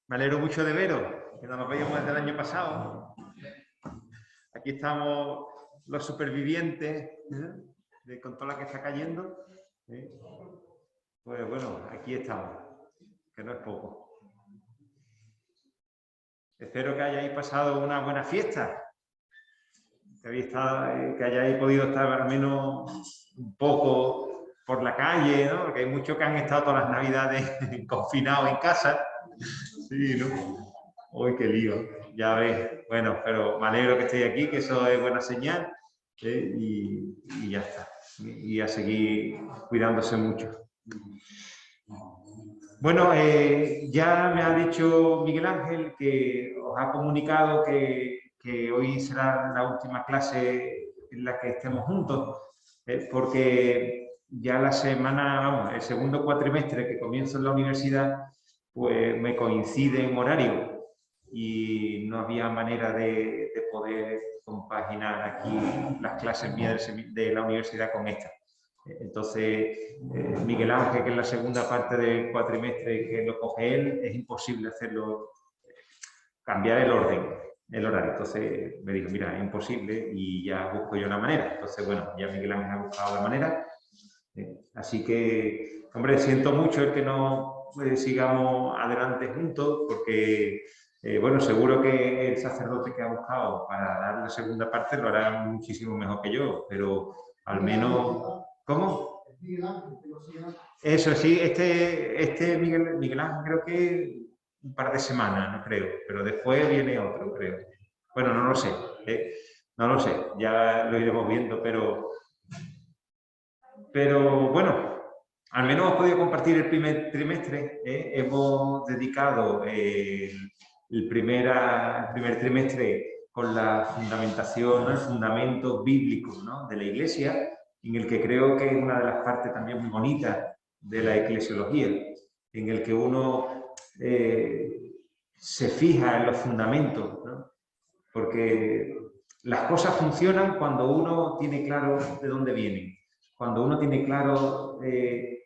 Me alegro mucho de veros, que no nos veíamos desde el año pasado. Aquí estamos los supervivientes, con toda la que está cayendo. Pues bueno, aquí estamos, que no es poco. Espero que hayáis pasado una buena fiesta, que hayáis podido estar al menos un poco por la calle, ¿no? Porque hay muchos que han estado todas las navidades confinados en casa. Sí, ¿no? Uy, qué lío, ya ves. Bueno, pero me alegro que estéis aquí, que eso es buena señal, y ya está. Y a seguir cuidándose mucho. Bueno, ya me ha dicho Miguel Ángel que os ha comunicado que hoy será la última clase en la que estemos juntos, porque ya la semana, vamos, el segundo cuatrimestre que comienzo en la universidad, pues me coincide en horario y no había manera de poder compaginar aquí las clases mías de la universidad con esta. Entonces, Miguel Ángel, que es la segunda parte del cuatrimestre que lo coge él, es imposible hacerlo, cambiar el orden, el horario. Entonces me dijo, mira, es imposible y ya busco yo la manera. Entonces, bueno, ya Miguel Ángel ha buscado la manera. Así que, hombre, siento mucho el que no sigamos adelante juntos, porque, bueno, seguro que el sacerdote que ha buscado para dar la segunda parte lo hará muchísimo mejor que yo, pero al menos... ¿Cómo? Eso sí, Miguel Ángel creo que un par de semanas, no creo, pero después viene otro, creo. Bueno, no lo sé, no lo sé, ya lo iremos viendo, pero bueno, al menos hemos podido compartir el primer trimestre. Hemos dedicado el primer trimestre con la fundamentación, ¿no? El fundamento bíblico, ¿no? De la Iglesia, en el que creo que es una de las partes también muy bonitas de la eclesiología, en el que uno se fija en los fundamentos, ¿no? Porque las cosas funcionan cuando uno tiene claro de dónde vienen, cuando uno tiene claro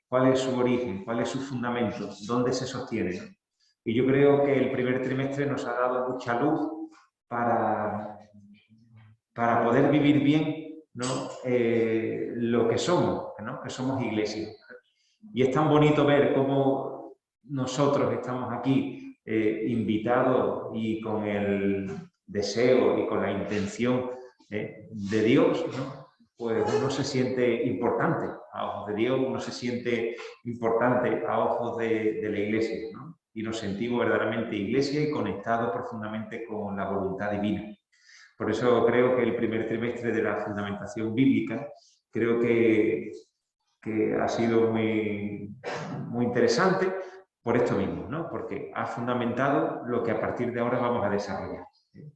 cuál es su origen, cuál es su fundamento, dónde se sostiene, ¿no? Y yo creo que el primer trimestre nos ha dado mucha luz para poder vivir bien, ¿no? Lo que somos, ¿no? Que somos iglesia. Y es tan bonito ver cómo nosotros estamos aquí invitados y con el deseo y con la intención de Dios, ¿no? Pues uno se siente importante a ojos de Dios, uno se siente importante a ojos de la Iglesia, ¿no? Y nos sentimos verdaderamente Iglesia y conectados profundamente con la voluntad divina. Por eso creo que el primer trimestre de la fundamentación bíblica, creo que ha sido muy interesante por esto mismo, ¿no? Porque ha fundamentado lo que a partir de ahora vamos a desarrollar.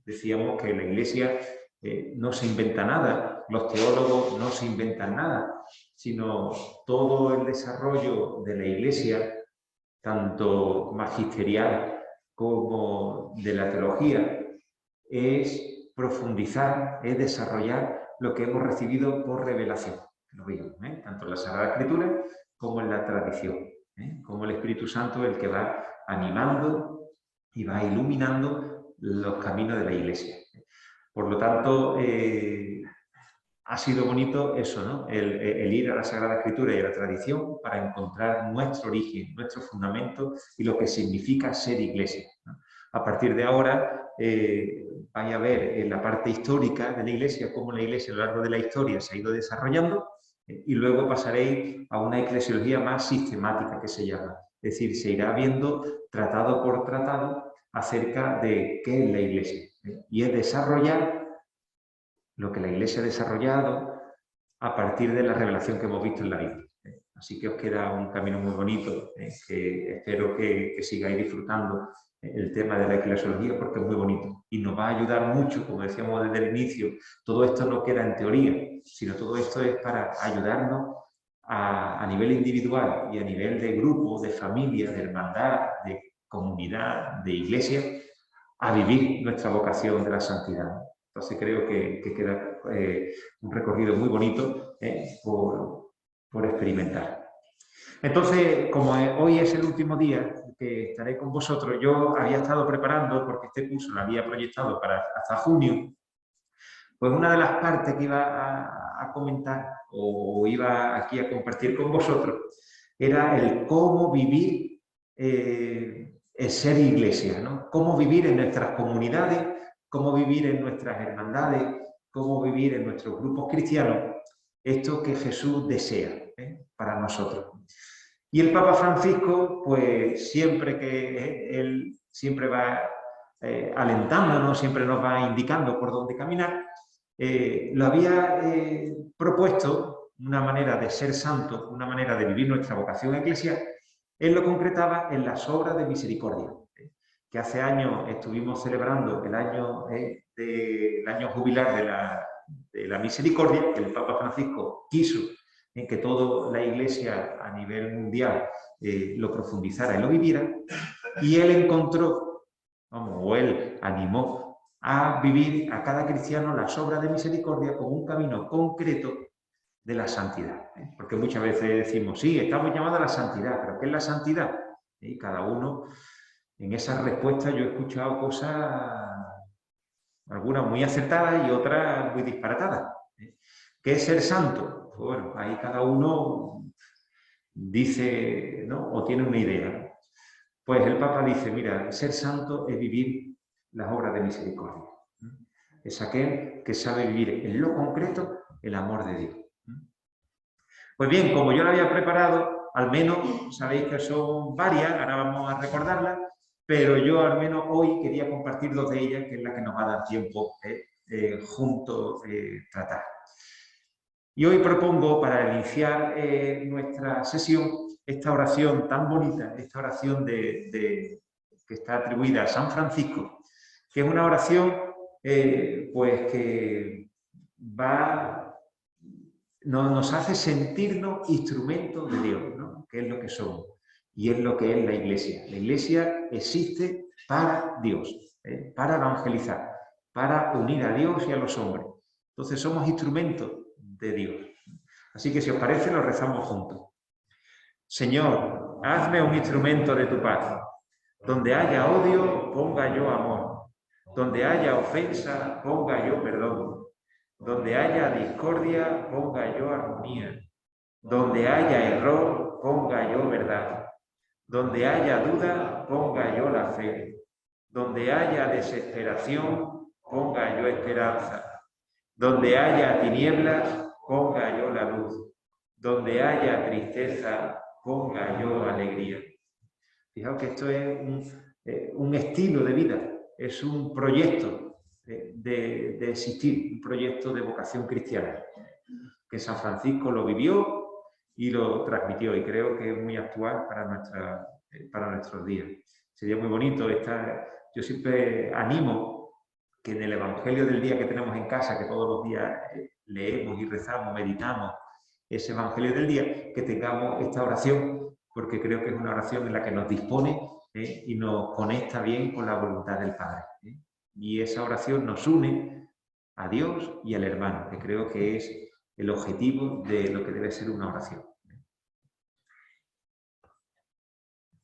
Decíamos que la Iglesia no se inventa nada, los teólogos no se inventan nada, sino todo el desarrollo de la Iglesia, tanto magisterial como de la teología, es profundizar, es desarrollar lo que hemos recibido por revelación. Lo vimos, tanto en la Sagrada Escritura como en la tradición, como el Espíritu Santo el que va animando y va iluminando los caminos de la Iglesia. Por lo tanto, ha sido bonito eso, ¿no? El ir a la Sagrada Escritura y a la tradición para encontrar nuestro origen, nuestro fundamento y lo que significa ser Iglesia, ¿no? A partir de ahora, vais a ver en la parte histórica de la Iglesia cómo la Iglesia a lo largo de la historia se ha ido desarrollando, y luego pasaréis a una eclesiología más sistemática, que se llama. Es decir, se irá viendo tratado por tratado acerca de qué es la Iglesia. Y es desarrollar lo que la Iglesia ha desarrollado a partir de la revelación que hemos visto en la Biblia. Así que os queda un camino muy bonito, que espero que sigáis disfrutando el tema de la eclesiología, porque es muy bonito y nos va a ayudar mucho, como decíamos desde el inicio. Todo esto no queda en teoría, sino todo esto es para ayudarnos a nivel individual y a nivel de grupo, de familia, de hermandad, de comunidad, de iglesia, a vivir nuestra vocación de la santidad. Entonces creo que queda un recorrido muy bonito por experimentar. Entonces, como hoy es el último día que estaré con vosotros, yo había estado preparando, porque este curso lo había proyectado para hasta junio, pues una de las partes que iba a comentar o iba aquí a compartir con vosotros era el cómo vivir el ser iglesia, ¿no? Cómo vivir en nuestras comunidades, cómo vivir en nuestras hermandades, cómo vivir en nuestros grupos cristianos, esto que Jesús desea para nosotros. Y el Papa Francisco, pues siempre que él siempre va alentándonos, siempre nos va indicando por dónde caminar, lo había propuesto una manera de ser santo, una manera de vivir nuestra vocación eclesial. Él lo concretaba en las obras de misericordia, que hace años estuvimos celebrando el año jubilar de la misericordia, que el Papa Francisco quiso en que toda la Iglesia a nivel mundial lo profundizara y lo viviera, y él encontró, o él animó a vivir a cada cristiano las obras de misericordia como un camino concreto de la santidad. Porque muchas veces decimos, sí, estamos llamados a la santidad, pero ¿qué es la santidad? Y cada uno, en esas respuestas yo he escuchado cosas, algunas muy acertadas y otras muy disparatadas. ¿Qué es ser santo? Pues bueno, ahí cada uno dice, ¿no? O tiene una idea. Pues el Papa dice, mira, ser santo es vivir las obras de misericordia. Es aquel que sabe vivir en lo concreto el amor de Dios. Pues bien, como yo lo había preparado, al menos sabéis que son varias, ahora vamos a recordarlas, pero yo al menos hoy quería compartir dos de ellas, que es la que nos va a dar tiempo juntos tratar. Y hoy propongo, para iniciar nuestra sesión, esta oración tan bonita, esta oración que está atribuida a San Francisco, que es una oración pues que nos hace sentirnos instrumentos de Dios, ¿no? Que es lo que somos y es lo que es la Iglesia. La Iglesia existe para Dios, para evangelizar, para unir a Dios y a los hombres. Entonces somos instrumentos de Dios. Así que si os parece, lo rezamos juntos. Señor, hazme un instrumento de tu paz. Donde haya odio, ponga yo amor. Donde haya ofensa, ponga yo perdón. Donde haya discordia, ponga yo armonía. Donde haya error, ponga yo verdad. Donde haya duda, ponga yo la fe. Donde haya desesperación, ponga yo esperanza. Donde haya tinieblas, ponga yo la luz. Donde haya tristeza, ponga yo alegría. Fijaos que esto es un estilo de vida, es un proyecto de existir, un proyecto de vocación cristiana, que San Francisco lo vivió y lo transmitió, y creo que es muy actual para nuestros días. Sería muy bonito yo siempre animo que en el Evangelio del día que tenemos en casa, que todos los días leemos y rezamos, meditamos ese Evangelio del día, que tengamos esta oración, porque creo que es una oración en la que nos dispone y nos conecta bien con la voluntad del Padre. Y esa oración nos une a Dios y al hermano, que creo que es el objetivo de lo que debe ser una oración.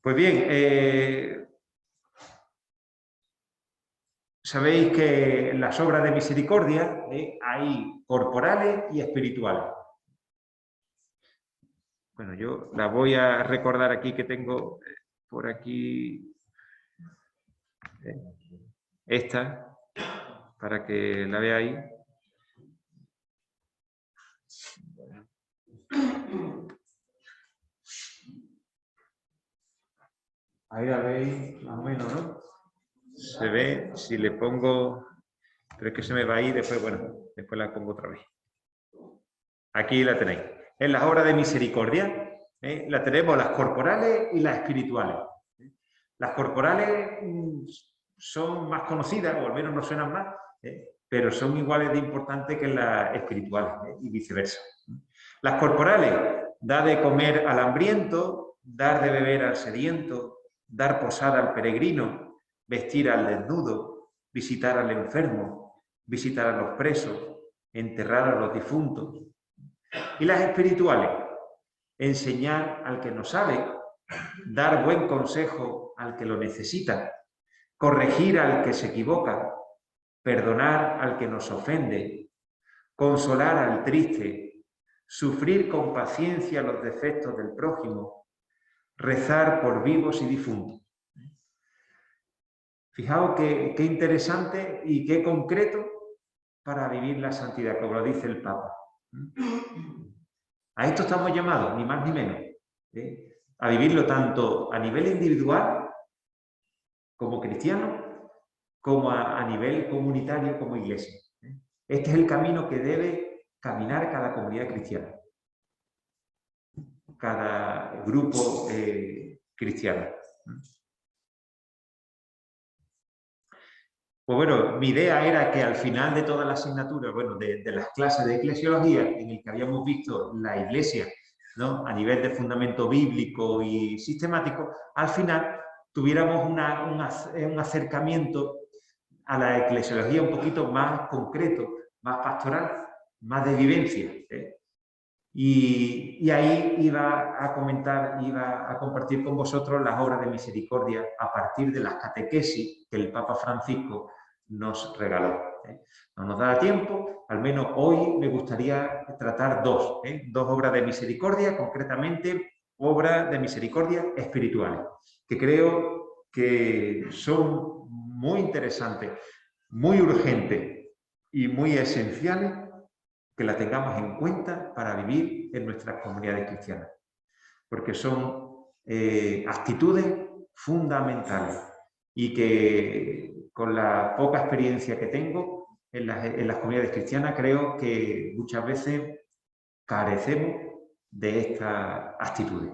Pues bien, sabéis que en las obras de misericordia hay corporales y espirituales. Bueno, yo la voy a recordar aquí, que tengo por aquí esta, para que la veáis. Ahí la veis más o menos, ¿no? Se ve, si le pongo, pero es que se me va a ir, después, bueno, después la pongo otra vez. Aquí la tenéis. En las obras de misericordia, la tenemos las corporales y las espirituales. Las corporales son más conocidas, o al menos nos suenan más, pero son iguales de importantes que las espirituales, y viceversa. Las corporales, dar de comer al hambriento, dar de beber al sediento, dar posada al peregrino, vestir al desnudo, visitar al enfermo, visitar a los presos, enterrar a los difuntos. Y las espirituales, enseñar al que no sabe, dar buen consejo al que lo necesita, corregir al que se equivoca, perdonar al que nos ofende, consolar al triste, sufrir con paciencia los defectos del prójimo, rezar por vivos y difuntos. Fijaos qué interesante y qué concreto para vivir la santidad, como lo dice el Papa. A esto estamos llamados, ni más ni menos, a vivirlo tanto a nivel individual, como cristiano, como a nivel comunitario, como iglesia. Este es el camino que debe caminar cada comunidad cristiana, cada grupo cristiano. Pues bueno, mi idea era que al final de toda la asignatura, bueno, de las clases de eclesiología, en el que habíamos visto la iglesia, ¿no?, a nivel de fundamento bíblico y sistemático, al final tuviéramos un acercamiento a la eclesiología un poquito más concreto, más pastoral, más de vivencia. Y ahí iba a compartir con vosotros las obras de misericordia a partir de las catequesis que el Papa Francisco nos regaló. No nos da tiempo, al menos hoy me gustaría tratar dos obras de misericordia, concretamente obras de misericordia espirituales, que creo que son muy interesantes, muy urgentes y muy esenciales que la tengamos en cuenta para vivir en nuestras comunidades cristianas, porque son actitudes fundamentales y que con la poca experiencia que tengo en las comunidades cristianas creo que muchas veces carecemos de estas actitudes.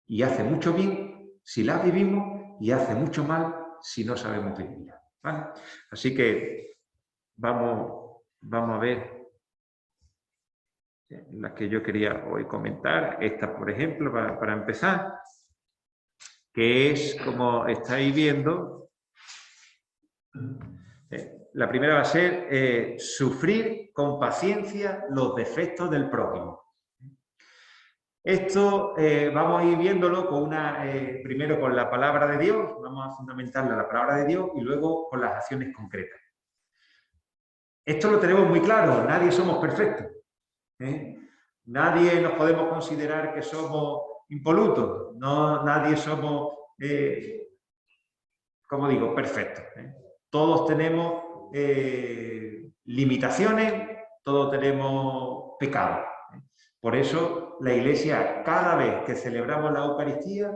Y hace mucho bien si las vivimos y hace mucho mal si no sabemos vivirlas, ¿vale? Así que vamos a ver las que yo quería hoy comentar. Esta, por ejemplo, para empezar, que es, como estáis viendo, la primera va a ser sufrir con paciencia los defectos del prójimo. Esto vamos a ir viéndolo con primero con la palabra de Dios, vamos a fundamentarle la palabra de Dios y luego con las acciones concretas. Esto lo tenemos muy claro, nadie somos perfectos. Nadie nos podemos considerar que somos impolutos, nadie somos, como digo, perfectos. Todos tenemos limitaciones, todos tenemos pecados. Por eso la Iglesia, cada vez que celebramos la Eucaristía,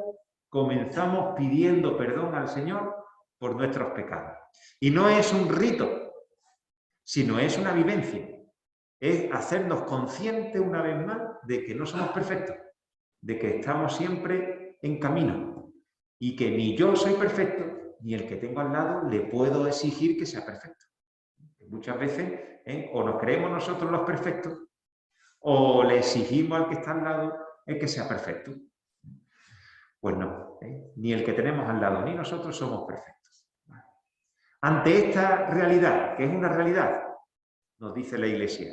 comenzamos pidiendo perdón al Señor por nuestros pecados. Y no es un rito, sino es una vivencia. Es hacernos conscientes una vez más de que no somos perfectos, de que estamos siempre en camino y que ni yo soy perfecto, ni el que tengo al lado le puedo exigir que sea perfecto. Muchas veces o nos creemos nosotros los perfectos o le exigimos al que está al lado el que sea perfecto. Pues no, ni el que tenemos al lado ni nosotros somos perfectos. Ante esta realidad, que es una realidad, nos dice la Iglesia: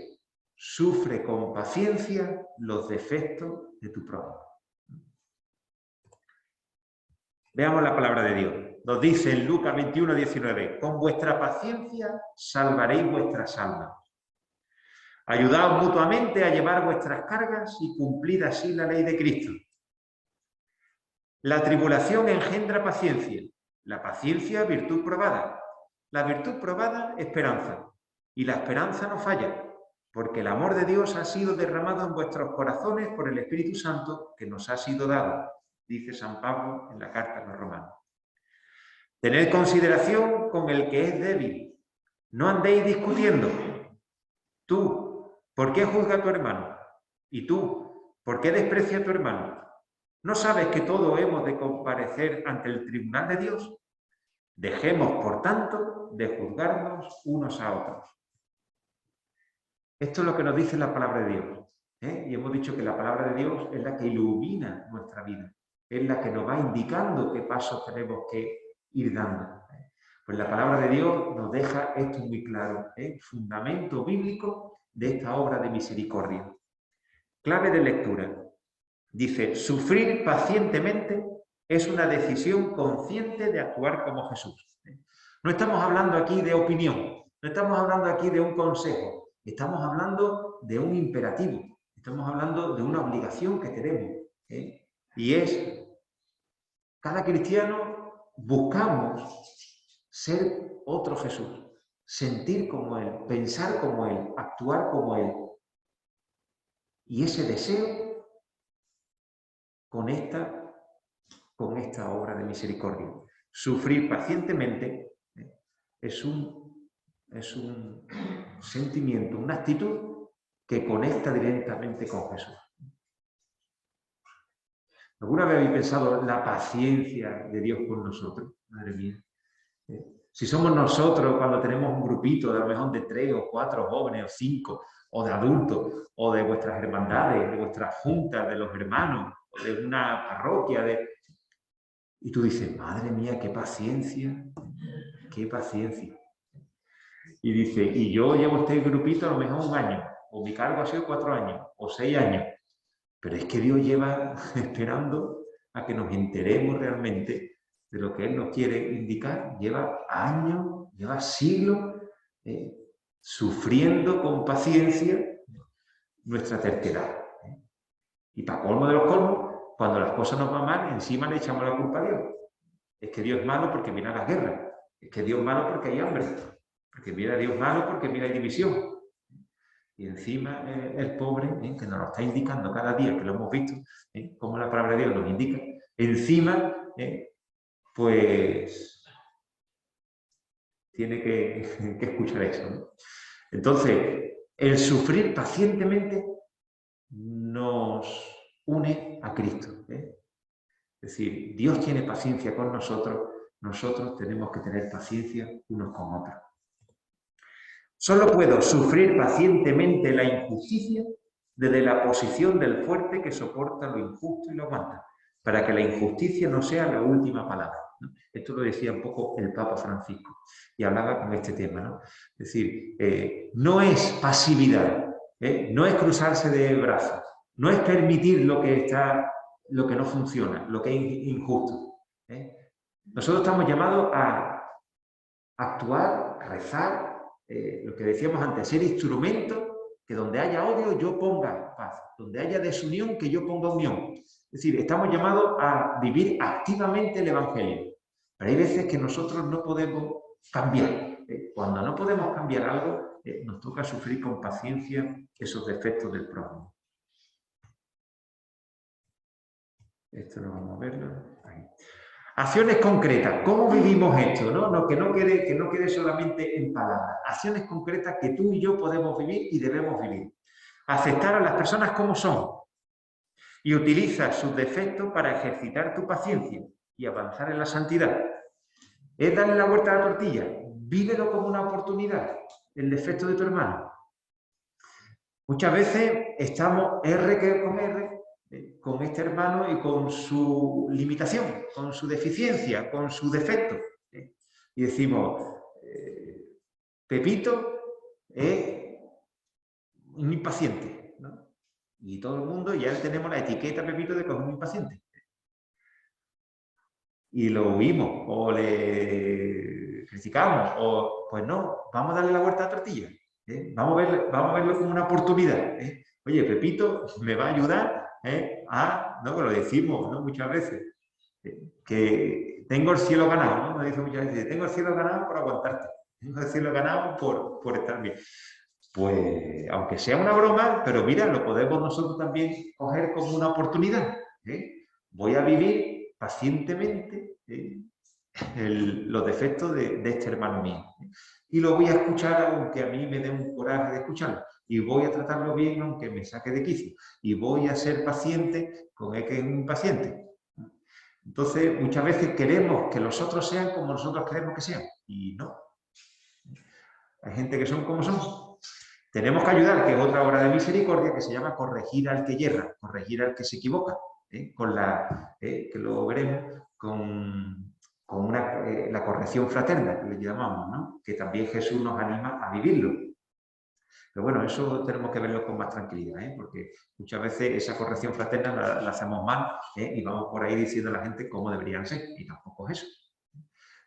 sufre con paciencia los defectos de tu prójimo. Veamos la palabra de Dios. Nos dice en Lucas 21, 19: con vuestra paciencia salvaréis vuestras almas. Ayudaos mutuamente a llevar vuestras cargas y cumplid así la ley de Cristo. La tribulación engendra paciencia, la paciencia virtud probada, la virtud probada esperanza, y la esperanza no falla, porque el amor de Dios ha sido derramado en vuestros corazones por el Espíritu Santo que nos ha sido dado, dice San Pablo en la carta a los Romanos. Tened consideración con el que es débil, no andéis discutiendo. Tú, ¿por qué juzga a tu hermano? Y tú, ¿por qué desprecia a tu hermano? ¿No sabes que todos hemos de comparecer ante el tribunal de Dios? Dejemos, por tanto, de juzgarnos unos a otros. Esto es lo que nos dice la palabra de Dios. Y hemos dicho que la palabra de Dios es la que ilumina nuestra vida, es la que nos va indicando qué pasos tenemos que ir dando. Pues la palabra de Dios nos deja esto muy claro, fundamento bíblico de esta obra de misericordia. Clave de lectura. Dice: sufrir pacientemente es una decisión consciente de actuar como Jesús. No estamos hablando aquí de opinión, no estamos hablando aquí de un consejo, estamos hablando de un imperativo, estamos hablando de una obligación que tenemos. Y es, cada cristiano buscamos ser otro Jesús, sentir como Él, pensar como Él, actuar como Él. Y ese deseo conecta con esta obra de misericordia. Sufrir pacientemente es un sentimiento, una actitud que conecta directamente con Jesús. ¿Alguna vez habéis pensado la paciencia de Dios con nosotros? Madre mía. Si somos nosotros cuando tenemos un grupito de a lo mejor de 3 o 4 jóvenes o 5, o de adultos, o de vuestras hermandades, de vuestras juntas, de los hermanos, o de una parroquia, y tú dices, madre mía, qué paciencia, qué paciencia. Y dice, y yo llevo este grupito a lo mejor 1 año, o mi cargo ha sido 4 años, o 6 años. Pero es que Dios lleva esperando a que nos enteremos realmente de lo que Él nos quiere indicar. Lleva años, lleva siglos, sufriendo con paciencia nuestra terquedad. Y para colmo de los colmos, cuando las cosas nos van mal, encima le echamos la culpa a Dios. Es que Dios es malo porque viene a la guerra. Es que Dios es malo porque hay hambre. Porque mira, Dios es malo porque mira, hay división. Y encima el pobre, que nos lo está indicando cada día, que lo hemos visto, como la palabra de Dios nos indica, encima, pues, tiene que escuchar eso, ¿no? Entonces, el sufrir pacientemente nos une a Cristo. Es decir, Dios tiene paciencia con nosotros, nosotros tenemos que tener paciencia unos con otros. Solo puedo sufrir pacientemente la injusticia desde la posición del fuerte que soporta lo injusto y lo aguanta, para que la injusticia no sea la última palabra, ¿no? Esto lo decía un poco el Papa Francisco y hablaba con este tema, ¿no? Es decir, no es pasividad, no es cruzarse de brazos, no es permitir lo que no funciona, lo que es injusto. Nosotros estamos llamados a actuar, a rezar, lo que decíamos antes, ser instrumento, que donde haya odio yo ponga paz, donde haya desunión que yo ponga unión. Es decir, estamos llamados a vivir activamente el Evangelio. Pero hay veces que nosotros no podemos cambiar. Cuando no podemos cambiar algo, nos toca sufrir con paciencia esos defectos del prójimo. Esto lo vamos a verlo. Ahí. Acciones concretas. ¿Cómo vivimos esto? ¿No? Que no quede solamente en palabras. Acciones concretas que tú y yo podemos vivir y debemos vivir. Aceptar a las personas como son. Y utiliza sus defectos para ejercitar tu paciencia y avanzar en la santidad. Es darle la vuelta a la tortilla. Vívelo como una oportunidad, el defecto de tu hermano. Muchas veces estamos R con R con este hermano y con su limitación, con su deficiencia, con su defecto. Y decimos, Pepito es un impaciente, ¿no? Y todo el mundo, ya tenemos la etiqueta Pepito de que es un impaciente. Y lo huimos, o le criticamos, o pues no, vamos a darle la vuelta a la tortilla. Vamos a verlo como una oportunidad. Oye, Pepito me va a ayudar ¿no? Lo decimos, ¿no? Muchas veces, que tengo el cielo ganado, ¿no? Me dice muchas veces, tengo el cielo ganado por aguantarte, tengo el cielo ganado por estar bien. Pues, aunque sea una broma, pero mira, lo podemos nosotros también coger como una oportunidad. Voy a vivir pacientemente los defectos de este hermano mío. Y lo voy a escuchar aunque a mí me dé un coraje de escucharlo. Y voy a tratarlo bien aunque me saque de quicio. Y voy a ser paciente con el que es un impaciente. Entonces, muchas veces queremos que los otros sean como nosotros queremos que sean. Y no. Hay gente que son como son. Tenemos que ayudar, que es otra obra de misericordia que se llama corregir al que yerra, corregir al que se equivoca. Que lo veremos con la corrección fraterna, que le llamamos, ¿no? Que también Jesús nos anima a vivirlo. Pero bueno, eso tenemos que verlo con más tranquilidad, porque muchas veces esa corrección fraterna la hacemos mal, y vamos por ahí diciendo a la gente cómo deberían ser, y tampoco es eso.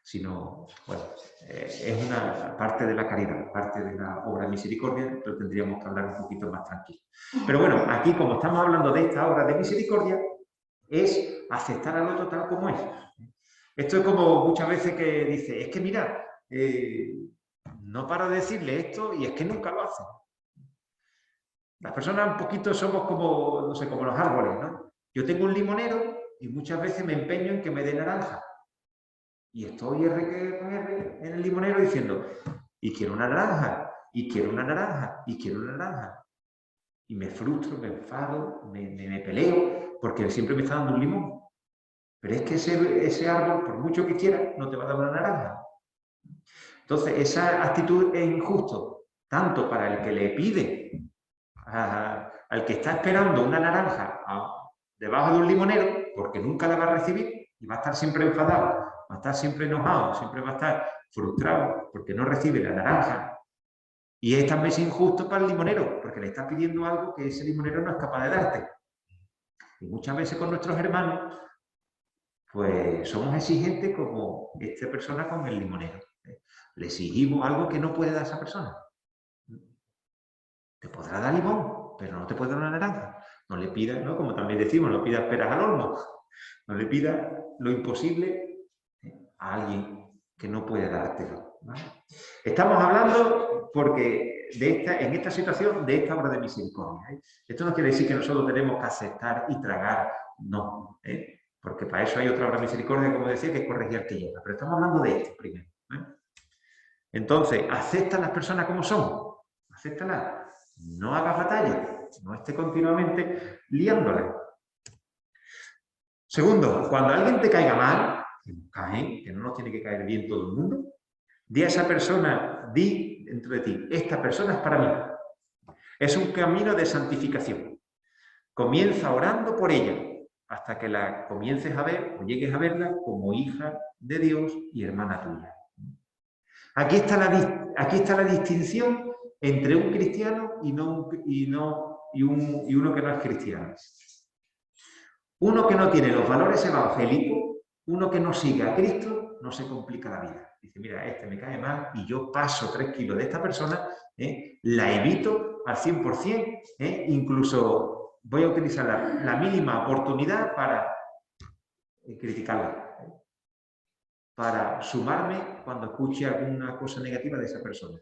Sino, bueno, es una parte de la caridad, parte de la obra de misericordia, pero tendríamos que hablar un poquito más tranquilo. Pero bueno, aquí como estamos hablando de esta obra de misericordia, es aceptar al otro tal como es. Esto es como muchas veces que dice, es que mira, no paro de decirle esto y es que nunca lo hace. Las personas un poquito somos como, no sé, como los árboles, ¿no? Yo tengo un limonero y muchas veces me empeño en que me dé naranja. Y estoy en el limonero diciendo, y quiero una naranja, y quiero una naranja, y quiero una naranja. Y me frustro, me enfado, me peleo, porque siempre me está dando un limón. Pero es que ese árbol, por mucho que quiera, no te va a dar una naranja. Entonces, esa actitud es injusto, tanto para el que le pide, al que está esperando una naranja debajo de un limonero, porque nunca la va a recibir, y va a estar siempre enfadado, va a estar siempre enojado, siempre va a estar frustrado, porque no recibe la naranja. Y es también injusto para el limonero, porque le está pidiendo algo que ese limonero no es capaz de darte. Y muchas veces con nuestros hermanos, pues somos exigentes como esta persona con el limonero. Le exigimos algo que no puede dar esa persona. Te podrá dar limón, pero no te puede dar una naranja. No le pidas, ¿no? Como también decimos, no pidas peras al horno. No le pidas lo imposible a alguien que no puede dártelo, ¿vale? Estamos hablando porque en esta situación de esta obra de misericordia. Esto no quiere decir que nosotros tenemos que aceptar y tragar, no. Porque para eso hay otra obra de misericordia, como decía, que es corregir al que llega. Pero estamos hablando de esto primero. Entonces, acepta a las personas como son. Acéptalas. No hagas batalla. No esté continuamente liándolas. Segundo, cuando alguien te caiga mal, que no nos tiene que caer bien todo el mundo, di a esa persona, di dentro de ti, esta persona es para mí. Es un camino de santificación. Comienza orando por ella, hasta que la comiences a ver o llegues a verla como hija de Dios y hermana tuya. Aquí está la distinción entre un cristiano y uno que no es cristiano. Uno que no tiene los valores evangélicos, uno que no sigue a Cristo, no se complica la vida. Dice, mira, este me cae mal y yo paso 3 kilos de esta persona, la evito al 100%, incluso voy a utilizar la mínima oportunidad para criticarla, para sumarme cuando escuche alguna cosa negativa de esa persona.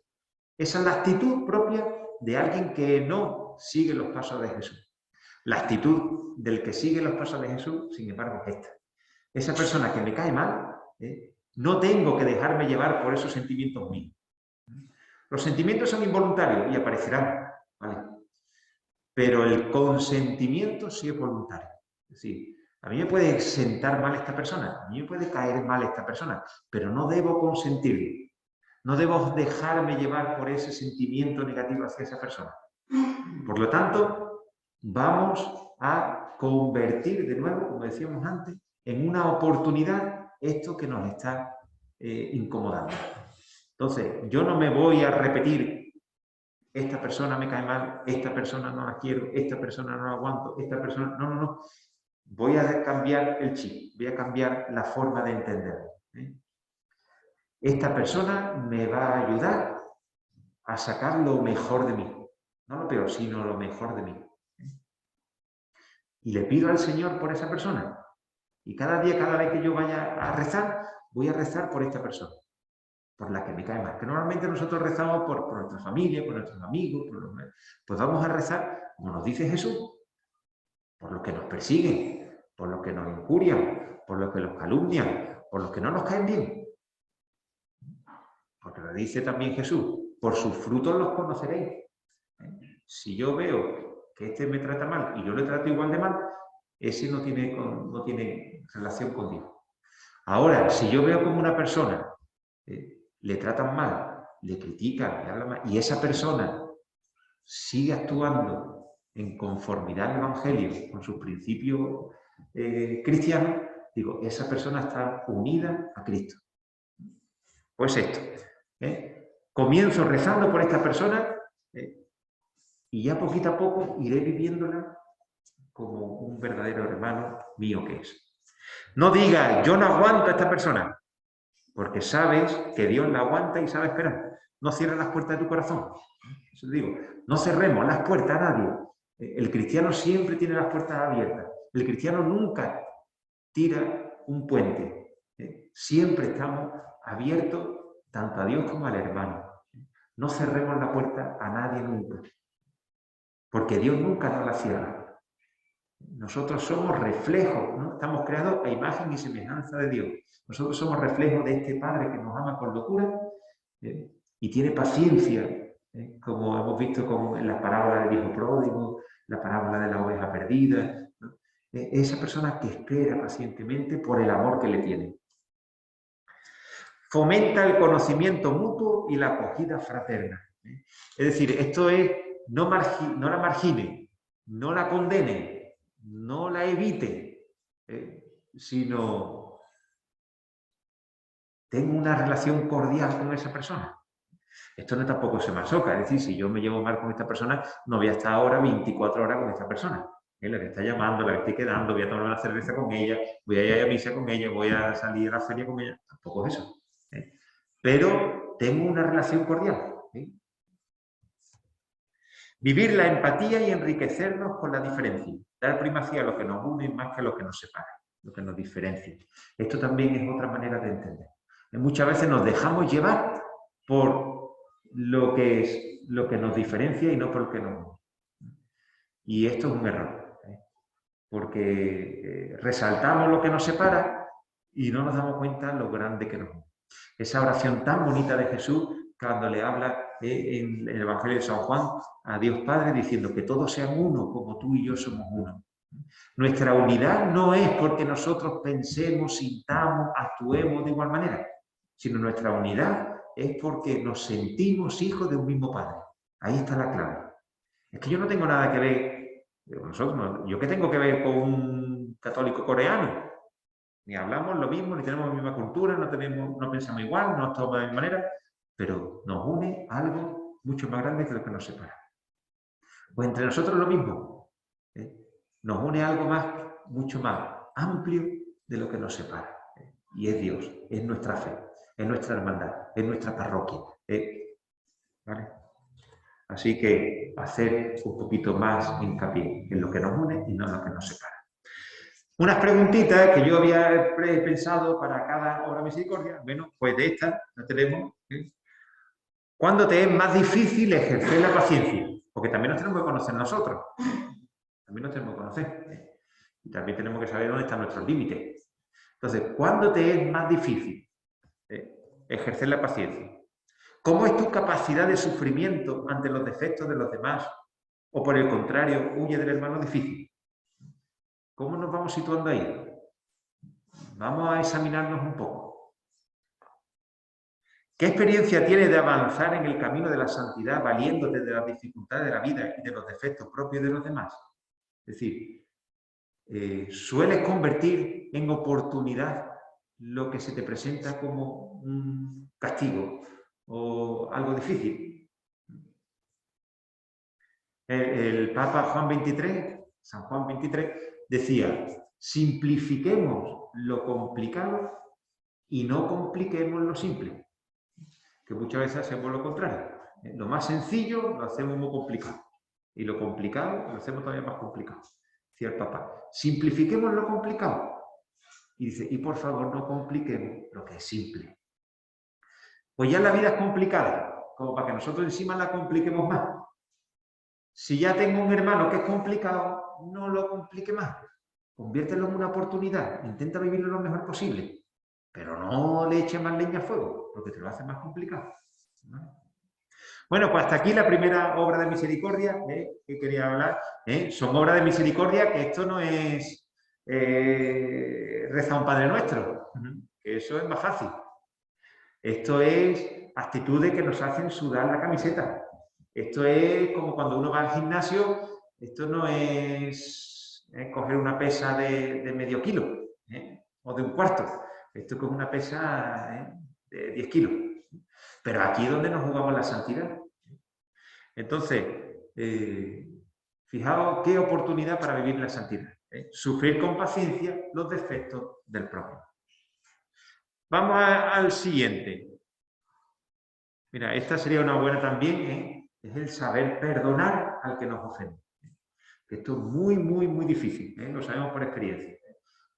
Esa es la actitud propia de alguien que no sigue los pasos de Jesús. La actitud del que sigue los pasos de Jesús, sin embargo, es esta. Esa persona que me cae mal, no tengo que dejarme llevar por esos sentimientos míos. Los sentimientos son involuntarios y aparecerán, ¿vale? Pero el consentimiento sí es voluntario. Es decir, a mí me puede sentar mal esta persona, a mí me puede caer mal esta persona, pero no debo consentirlo. No debo dejarme llevar por ese sentimiento negativo hacia esa persona. Por lo tanto, vamos a convertir de nuevo, como decíamos antes, en una oportunidad esto que nos está incomodando. Entonces, yo no me voy a repetir, esta persona me cae mal, esta persona no la quiero, esta persona no la aguanto, esta persona... No. Voy a cambiar el chip, voy a cambiar la forma de entenderlo. Esta persona me va a ayudar a sacar lo mejor de mí. No lo peor, sino lo mejor de mí. Y le pido al Señor por esa persona. Y cada día, cada vez que yo vaya a rezar, voy a rezar por esta persona, por la que me cae mal. Que normalmente nosotros rezamos por nuestra familia, por nuestros amigos, pues vamos a rezar, como nos dice Jesús, por los que nos persiguen, por los que nos injurian, por los que los calumnian, por los que no nos caen bien. Porque lo dice también Jesús, por sus frutos los conoceréis. Si yo veo que este me trata mal y yo le trato igual de mal, ese no tiene relación con Dios. Ahora, si yo veo como una persona le tratan mal, le critican, le hablan mal, y esa persona sigue actuando en conformidad al Evangelio, con sus principios cristianos, digo, esa persona está unida a Cristo. Pues esto. Comienzo rezando por esta persona Y ya poquito a poco iré viviéndola como un verdadero hermano mío que es. No digas, yo no aguanto a esta persona, porque sabes que Dios la aguanta y sabe esperar. No cierres las puertas de tu corazón. Eso te digo, no cerremos las puertas a nadie. El cristiano siempre tiene las puertas abiertas. El cristiano nunca tira un puente. Siempre estamos abiertos tanto a Dios como al hermano. No cerremos la puerta a nadie nunca. Porque Dios nunca nos la cierra. Nosotros somos reflejos, ¿no? Estamos creados a imagen y semejanza de Dios. Nosotros somos reflejos de este Padre que nos ama con locura y tiene paciencia, como hemos visto en la parábola del hijo pródigo, la parábola de la oveja perdida. ¿No? Esa persona que espera pacientemente por el amor que le tiene. Fomenta el conocimiento mutuo y la acogida fraterna. Es decir, esto es, no la margine, no la condene, no la evite, sino tenga una relación cordial con esa persona. Esto no tampoco se masoca, es decir, si yo me llevo mal con esta persona, no voy a estar ahora 24 horas con esta persona. Es la que está llamando, la que estoy quedando, voy a tomar una cerveza con ella, voy a ir a misa con ella, voy a salir a la feria con ella. Tampoco es eso. Pero tengo una relación cordial. Vivir la empatía y enriquecernos con la diferencia. Dar primacía a lo que nos une más que a lo que nos separa, lo que nos diferencia. Esto también es otra manera de entender. Muchas veces nos dejamos llevar por lo que nos diferencia y no por lo que nos une. Y esto es un error, porque resaltamos lo que nos separa y no nos damos cuenta lo grande que nos une. Esa oración tan bonita de Jesús, cuando le habla en el Evangelio de San Juan a Dios Padre, diciendo que todos sean uno, como tú y yo somos uno. Nuestra unidad no es porque nosotros pensemos, sintamos, actuemos de igual manera, sino nuestra unidad es porque nos sentimos hijos de un mismo Padre. Ahí está la clave. Es que yo no tengo nada que ver, yo qué tengo que ver con un católico coreano. Ni hablamos lo mismo, ni tenemos la misma cultura, no pensamos igual, no actuamos de la misma manera, pero nos une algo mucho más grande que lo que nos separa. Pues entre nosotros lo mismo. Nos une algo mucho más amplio de lo que nos separa. Y es Dios, es nuestra fe, es nuestra hermandad, es nuestra parroquia. ¿Vale? Así que hacer un poquito más hincapié en lo que nos une y no en lo que nos separa. Unas preguntitas que yo había pensado para cada obra de misericordia. Bueno, pues de estas la tenemos. ¿Cuándo te es más difícil ejercer la paciencia? Porque también nos tenemos que conocer nosotros. También nos tenemos que conocer. Y también tenemos que saber dónde están nuestros límites. Entonces, ¿cuándo te es más difícil ejercer la paciencia? ¿Cómo es tu capacidad de sufrimiento ante los defectos de los demás? ¿O por el contrario, huye del hermano difícil? ¿Cómo nos vamos situando ahí? Vamos a examinarnos un poco. ¿Qué experiencia tienes de avanzar en el camino de la santidad valiéndote de las dificultades de la vida y de los defectos propios de los demás? Es decir, ¿sueles convertir en oportunidad lo que se te presenta como un castigo o algo difícil? El Papa Juan XXIII, San Juan XXIII, decía: simplifiquemos lo complicado y no compliquemos lo simple. Que muchas veces hacemos lo contrario. Lo más sencillo lo hacemos muy complicado. Y lo complicado lo hacemos todavía más complicado. Decía el Papa: simplifiquemos lo complicado. Y dice: y por favor no compliquemos lo que es simple. Pues ya la vida es complicada, como para que nosotros encima la compliquemos más. Si ya tengo un hermano que es complicado, no lo complique más. Conviértelo en una oportunidad. Intenta vivirlo lo mejor posible. Pero no le eches más leña al fuego, porque te lo hace más complicado. ¿Vale? Bueno, pues hasta aquí la primera obra de misericordia que quería hablar. Son obras de misericordia que esto no es rezar un Padre Nuestro, que eso es más fácil. Esto es actitudes que nos hacen sudar la camiseta. Esto es como cuando uno va al gimnasio, esto no es coger una pesa de medio kilo o de un cuarto. Esto es como una pesa de 10 kilos. Pero aquí es donde nos jugamos la santidad. Entonces, fijaos qué oportunidad para vivir la santidad. Sufrir con paciencia los defectos del prójimo. Vamos al siguiente. Mira, esta sería una buena también, es el saber perdonar al que nos ofende. Esto es muy, muy, muy difícil, lo sabemos por experiencia.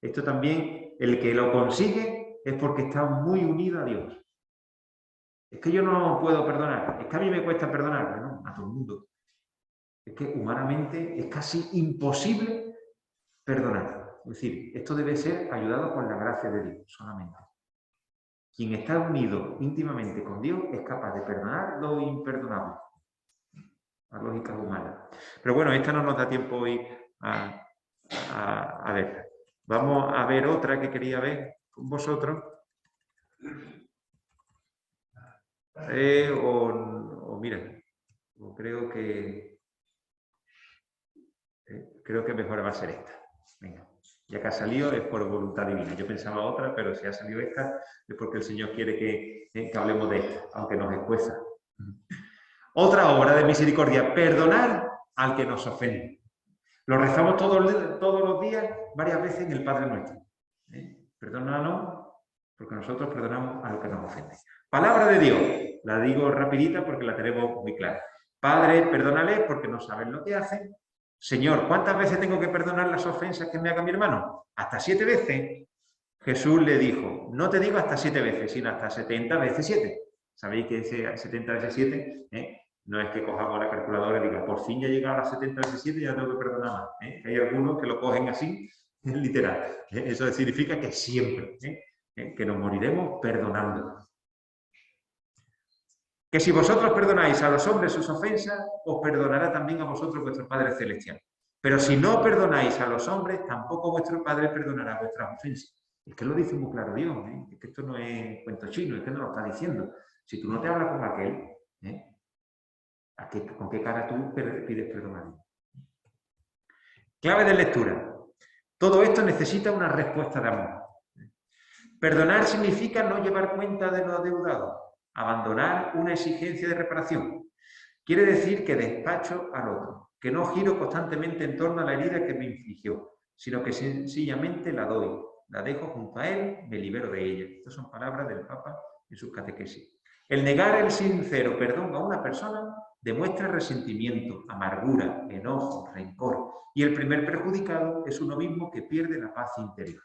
Esto también, el que lo consigue es porque está muy unido a Dios. Es que yo no puedo perdonar, es que a mí me cuesta perdonar, ¿no? A todo el mundo. Es que humanamente es casi imposible perdonar. Es decir, esto debe ser ayudado por la gracia de Dios solamente. Quien está unido íntimamente con Dios es capaz de perdonar lo imperdonable. La lógica humana. Pero bueno, esta no nos da tiempo hoy a ver. Vamos a ver otra que quería ver con vosotros. Mira, creo que mejor va a ser esta. Venga, ya que ha salido es por voluntad divina. Yo pensaba otra, pero si ha salido esta es porque el Señor quiere que hablemos de esta, aunque nos escueza. Otra obra de misericordia, perdonar al que nos ofende. Lo rezamos todos los días, varias veces en el Padre Nuestro. Perdónanos, porque nosotros perdonamos a los que nos ofenden. Palabra de Dios, la digo rapidita porque la tenemos muy clara. Padre, perdónales porque no saben lo que hacen. Señor, ¿cuántas veces tengo que perdonar las ofensas que me haga mi hermano? ¿Hasta 7 veces? Jesús le dijo, no te digo hasta 7 veces, sino hasta 70 veces 7. ¿Sabéis que ese 70 veces 7 no es que cojamos la calculadora y diga, por fin ya he llegado a las 70 veces 7 y ya tengo que perdonar más? Hay algunos que lo cogen así, literal. Eso significa que siempre, que nos moriremos perdonando. Que si vosotros perdonáis a los hombres sus ofensas, os perdonará también a vosotros vuestro Padre Celestial. Pero si no perdonáis a los hombres, tampoco vuestro Padre perdonará vuestras ofensas. Es que lo dice muy claro Dios, es que esto no es cuento chino, es que no lo está diciendo. Si tú no te hablas con aquel, ¿con qué cara tú pides perdón a Dios? Clave de lectura. Todo esto necesita una respuesta de amor. Perdonar significa no llevar cuenta de lo adeudado, abandonar una exigencia de reparación. Quiere decir que despacho al otro, que no giro constantemente en torno a la herida que me infligió, sino que sencillamente la doy, la dejo junto a él, me libero de ella. Estas son palabras del Papa en sus catequesis. El negar el sincero perdón a una persona demuestra resentimiento, amargura, enojo, rencor, y el primer perjudicado es uno mismo que pierde la paz interior.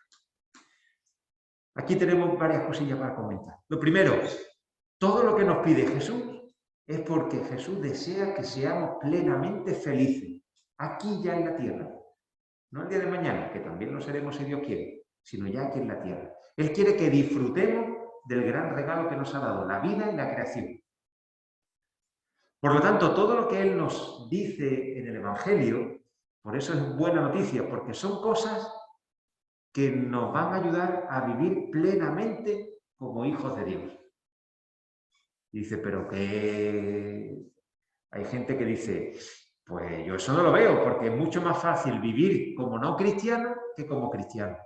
Aquí tenemos varias cosillas para comentar. Lo primero, todo lo que nos pide Jesús es porque Jesús desea que seamos plenamente felices, aquí ya en la tierra. No el día de mañana, que también lo seremos si Dios quiere, sino ya aquí en la tierra. Él quiere que disfrutemos del gran regalo que nos ha dado, la vida y la creación. Por lo tanto, todo lo que Él nos dice en el Evangelio, por eso es buena noticia, porque son cosas que nos van a ayudar a vivir plenamente como hijos de Dios. Y dice, pero que hay gente que dice, pues yo eso no lo veo, porque es mucho más fácil vivir como no cristiano que como cristiano.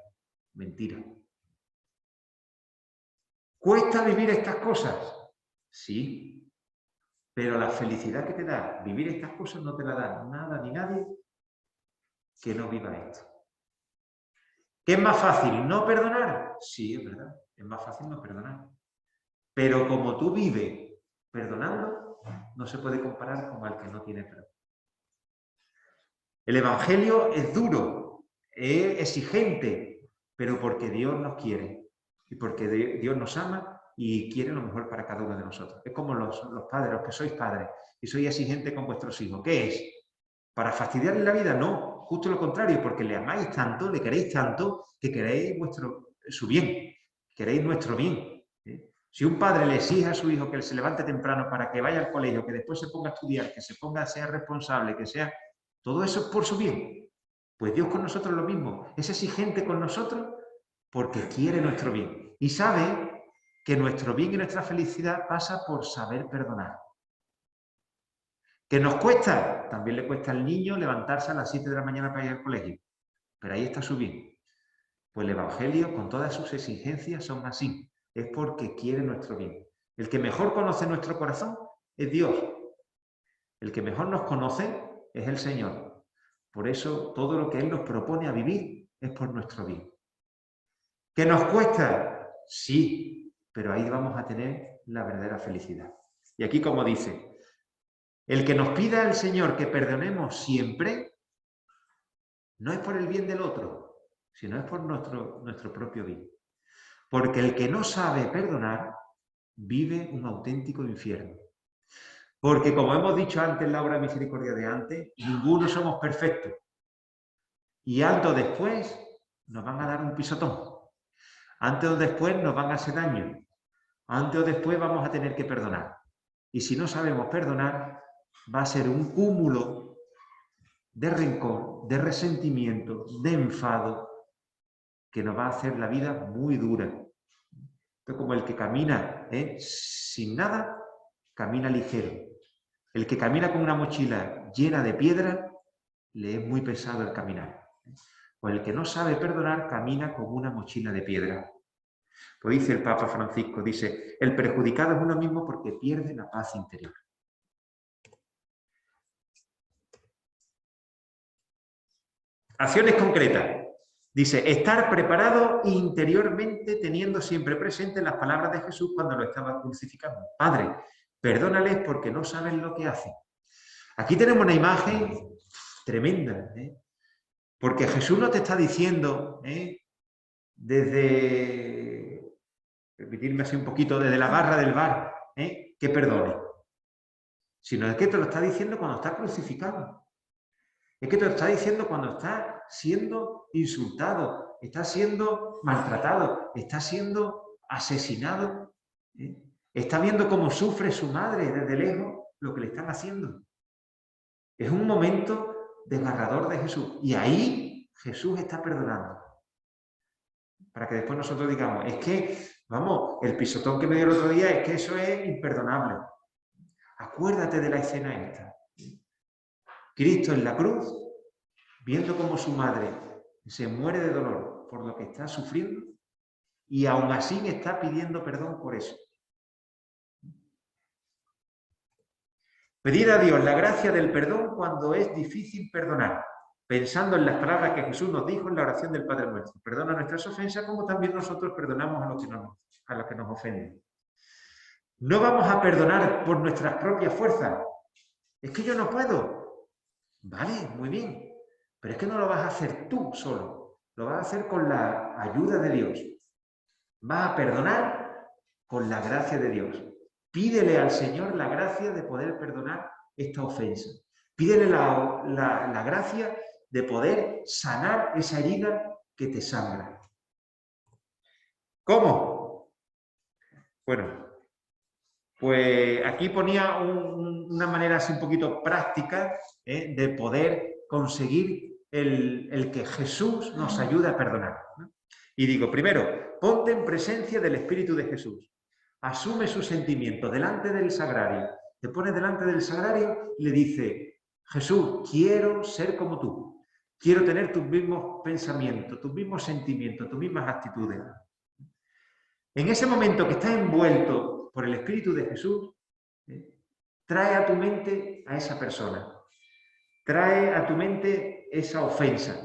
Mentira. ¿Cuesta vivir estas cosas? Sí. Pero la felicidad que te da vivir estas cosas no te la da nada ni nadie que no viva esto. ¿Qué es más fácil? ¿No perdonar? Sí, es verdad. Es más fácil no perdonar. Pero como tú vives perdonando, no se puede comparar con el que no tiene perdón. El Evangelio es duro, es exigente, pero porque Dios nos quiere y porque Dios nos ama y quiere lo mejor para cada uno de nosotros. Es como los padres, los que sois padres y sois exigentes con vuestros hijos. ¿Qué es? ¿Para fastidiarle la vida? No, justo lo contrario, porque le amáis tanto, le queréis tanto, que queréis su bien, queréis nuestro bien. Si un padre le exige a su hijo que se levante temprano para que vaya al colegio, que después se ponga a estudiar, que se ponga a ser responsable, que sea... Todo eso es por su bien. Pues Dios con nosotros es lo mismo. Es exigente con nosotros porque quiere nuestro bien. Y sabe que nuestro bien y nuestra felicidad pasa por saber perdonar. ¿Que nos cuesta? También le cuesta al niño levantarse a las 7 de la mañana para ir al colegio. Pero ahí está su bien. Pues el Evangelio, con todas sus exigencias, son así. Es porque quiere nuestro bien. El que mejor conoce nuestro corazón es Dios. El que mejor nos conoce es el Señor. Por eso todo lo que Él nos propone a vivir es por nuestro bien. ¿Qué nos cuesta? Sí, pero ahí vamos a tener la verdadera felicidad. Y aquí como dice, el que nos pida al Señor que perdonemos siempre, no es por el bien del otro, sino es por nuestro propio bien. Porque el que no sabe perdonar, vive un auténtico infierno. Porque como hemos dicho antes en la obra de misericordia de antes, ninguno somos perfectos. Y antes o después nos van a dar un pisotón. Antes o después nos van a hacer daño. Antes o después vamos a tener que perdonar. Y si no sabemos perdonar, va a ser un cúmulo de rencor, de resentimiento, de enfado, que nos va a hacer la vida muy dura. Esto como el que camina sin nada, camina ligero. El que camina con una mochila llena de piedra, le es muy pesado el caminar. O el que no sabe perdonar, camina con una mochila de piedra. Pues dice el Papa Francisco, dice, el perjudicado es uno mismo porque pierde la paz interior. Acciones concretas. Dice, estar preparado interiormente teniendo siempre presente las palabras de Jesús cuando lo estaba crucificando. Padre, perdónales porque no saben lo que hacen. Aquí tenemos una imagen tremenda, porque Jesús no te está diciendo, desde, permitirme así un poquito, desde la barra del bar, que perdone. Sino es que te lo está diciendo cuando está crucificado. Es que te lo está diciendo cuando está siendo insultado, está siendo maltratado, está siendo asesinado. Está viendo cómo sufre su madre desde lejos lo que le están haciendo. Es un momento desgarrador de Jesús. Y ahí Jesús está perdonando. Para que después nosotros digamos, es que, vamos, el pisotón que me dio el otro día, es que eso es imperdonable. Acuérdate de la escena esta. Cristo en la cruz, viendo cómo su madre se muere de dolor por lo que está sufriendo, y aún así me está pidiendo perdón por eso. Pedir a Dios la gracia del perdón cuando es difícil perdonar, pensando en las palabras que Jesús nos dijo en la oración del Padre Nuestro. Perdona nuestras ofensas como también nosotros perdonamos a los que nos ofenden. No vamos a perdonar por nuestras propias fuerzas. Es que yo no puedo. Vale, muy bien. Pero es que no lo vas a hacer tú solo. Lo vas a hacer con la ayuda de Dios. Vas a perdonar con la gracia de Dios. Pídele al Señor la gracia de poder perdonar esta ofensa. Pídele la gracia de poder sanar esa herida que te sangra. ¿Cómo? Bueno, pues aquí ponía una manera así un poquito práctica de poder conseguir el que Jesús nos ayude a perdonar, ¿no? Y digo, primero, ponte en presencia del Espíritu de Jesús. Asume su sentimiento delante del sagrario. Te pone delante del sagrario y le dice, Jesús, quiero ser como tú. Quiero tener tus mismos pensamientos, tus mismos sentimientos, tus mismas actitudes. En ese momento que estás envuelto por el Espíritu de Jesús, trae a tu mente a esa persona. Trae a tu mente esa ofensa.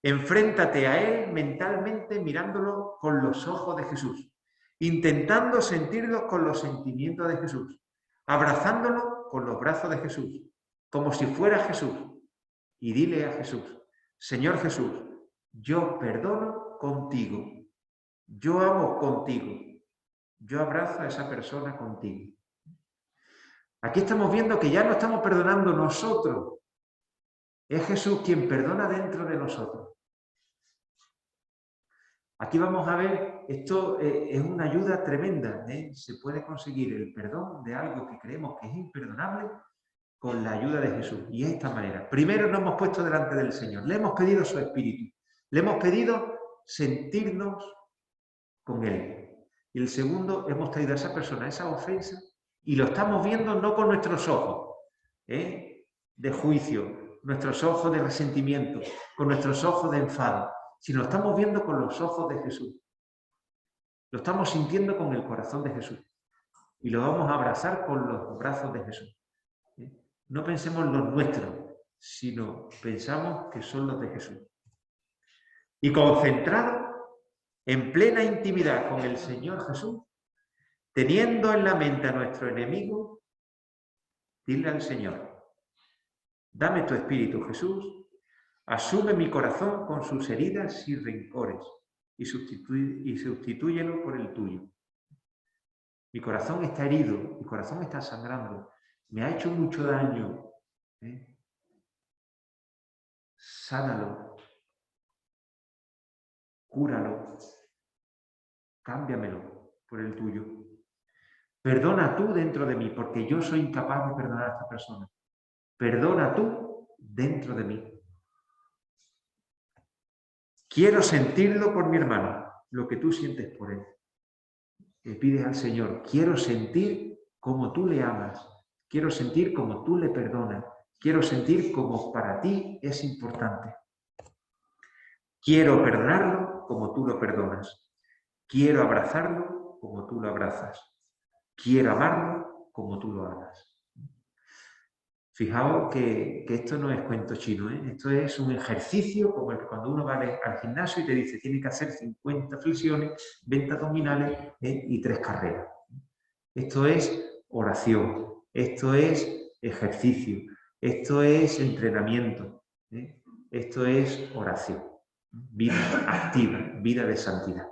Enfréntate a él mentalmente mirándolo con los ojos de Jesús, intentando sentirlo con los sentimientos de Jesús, abrazándolo con los brazos de Jesús, como si fuera Jesús. Y dile a Jesús, Señor Jesús, yo perdono contigo, yo amo contigo, yo abrazo a esa persona contigo. Aquí estamos viendo que ya no estamos perdonando nosotros, es Jesús quien perdona dentro de nosotros. Aquí vamos a ver, esto es una ayuda tremenda, se puede conseguir el perdón de algo que creemos que es imperdonable con la ayuda de Jesús. Y es de esta manera. Primero nos hemos puesto delante del Señor, le hemos pedido su Espíritu, le hemos pedido sentirnos con Él. Y el segundo, hemos traído a esa persona, a esa ofensa, y lo estamos viendo no con nuestros ojos de juicio, nuestros ojos de resentimiento, con nuestros ojos de enfado, sino lo estamos viendo con los ojos de Jesús. Lo estamos sintiendo con el corazón de Jesús. Y lo vamos a abrazar con los brazos de Jesús. no pensemos los nuestros, sino pensamos que son los de Jesús. Y concentrados en plena intimidad con el Señor Jesús, teniendo en la mente a nuestro enemigo, dile al Señor: dame tu Espíritu, Jesús, asume mi corazón con sus heridas y rencores y sustitúyelo por el tuyo. Mi corazón está herido, mi corazón está sangrando, me ha hecho mucho daño. Sánalo, cúralo, cámbiamelo por el tuyo. Perdona tú dentro de mí, porque yo soy incapaz de perdonar a esta persona. Perdona tú dentro de mí. Quiero sentirlo por mi hermano, lo que tú sientes por él. Le pides al Señor: quiero sentir como tú le amas, quiero sentir como tú le perdonas, quiero sentir como para ti es importante. Quiero perdonarlo como tú lo perdonas. Quiero abrazarlo como tú lo abrazas. Quiero amarlo como tú lo amas. Fijaos que esto no es cuento chino, ¿eh? Esto es un ejercicio como el que cuando uno va al gimnasio y te dice tiene que hacer 50 flexiones, 20 abdominales y 3 carreras. Esto es oración, esto es ejercicio, esto es entrenamiento, esto es oración, vida activa, vida de santidad.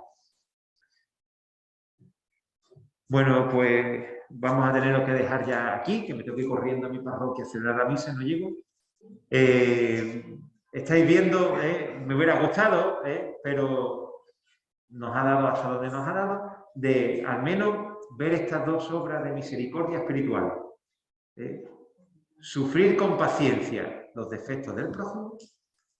Bueno, pues vamos a tener que dejar ya aquí, que me tengo que ir corriendo a mi parroquia a celebrar la misa, no llego. Estáis viendo, me hubiera gustado, pero nos ha dado hasta donde nos ha dado, de al menos ver estas dos obras de misericordia espiritual. Sufrir con paciencia los defectos del prójimo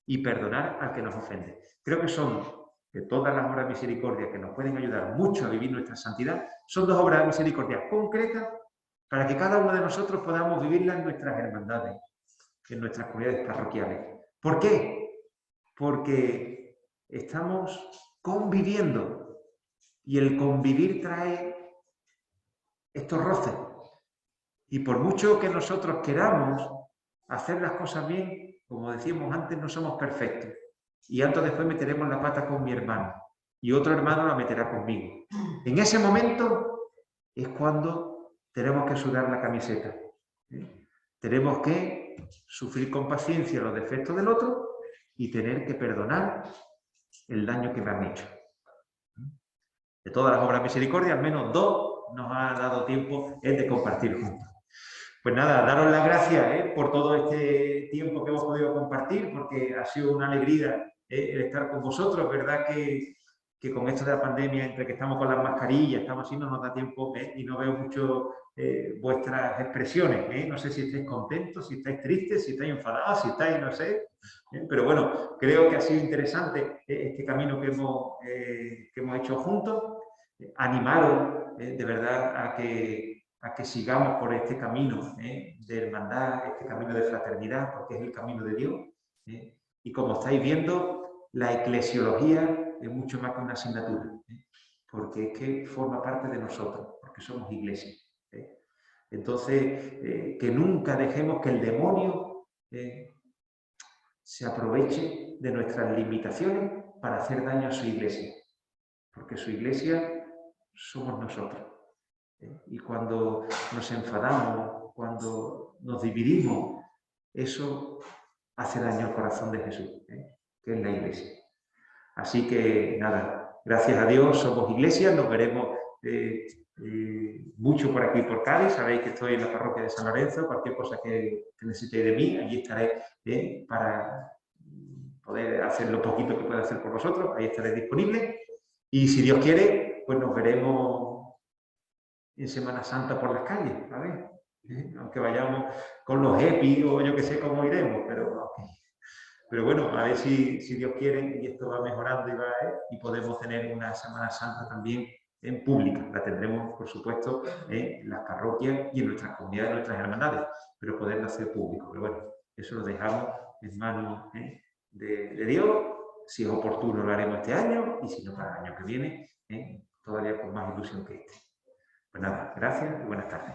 y perdonar al que nos ofende. Creo que son, de todas las obras de misericordia que nos pueden ayudar mucho a vivir nuestra santidad, son dos obras de misericordia concretas para que cada uno de nosotros podamos vivirlas en nuestras hermandades, en nuestras comunidades parroquiales. ¿Por qué? Porque estamos conviviendo y el convivir trae estos roces. Y por mucho que nosotros queramos hacer las cosas bien, como decíamos antes, no somos perfectos. Y antes o después meteremos la pata con mi hermano y otro hermano la meterá conmigo. En ese momento es cuando tenemos que sudar la camiseta. Tenemos que sufrir con paciencia los defectos del otro y tener que perdonar el daño que me han hecho. De todas las obras de misericordia, al menos dos nos ha dado tiempo de compartir juntos. Pues nada, daros las gracias por todo este tiempo que hemos podido compartir, porque ha sido una alegría el estar con vosotros. Verdad que con esto de la pandemia, entre que estamos con las mascarillas, estamos así, no nos da tiempo y no veo mucho vuestras expresiones. No sé si estáis contentos, si estáis tristes, si estáis enfadados, si estáis, no sé. Pero bueno, creo que ha sido interesante este camino que hemos hecho juntos. Animaros de verdad a que sigamos por este camino de hermandad, este camino de fraternidad, porque es el camino de Dios. Y como estáis viendo, la eclesiología es mucho más que una asignatura, porque es que forma parte de nosotros, porque somos iglesia. Entonces, que nunca dejemos que el demonio se aproveche de nuestras limitaciones para hacer daño a su iglesia, porque su iglesia somos nosotros. Y cuando nos enfadamos, cuando nos dividimos, eso hace daño al corazón de Jesús, que es la iglesia. Así que nada, gracias a Dios somos iglesia, nos veremos mucho por aquí por Cádiz. Sabéis que estoy en la parroquia de San Lorenzo, cualquier cosa que necesitéis de mí, allí estaré para poder hacer lo poquito que pueda hacer por vosotros, ahí estaré disponible. Y si Dios quiere, pues nos veremos en Semana Santa por las calles, ¿vale? Aunque vayamos con los EPI o yo que sé cómo iremos, pero bueno, a ver si Dios quiere y esto va mejorando y podemos tener una Semana Santa también en pública. La tendremos, por supuesto, en las parroquias y en nuestras comunidades, en nuestras hermandades, pero poderla hacer público. Pero bueno, eso lo dejamos en manos de Dios. Si es oportuno lo haremos este año y si no para el año que viene, todavía con más ilusión que este. Pues nada, gracias y buenas tardes.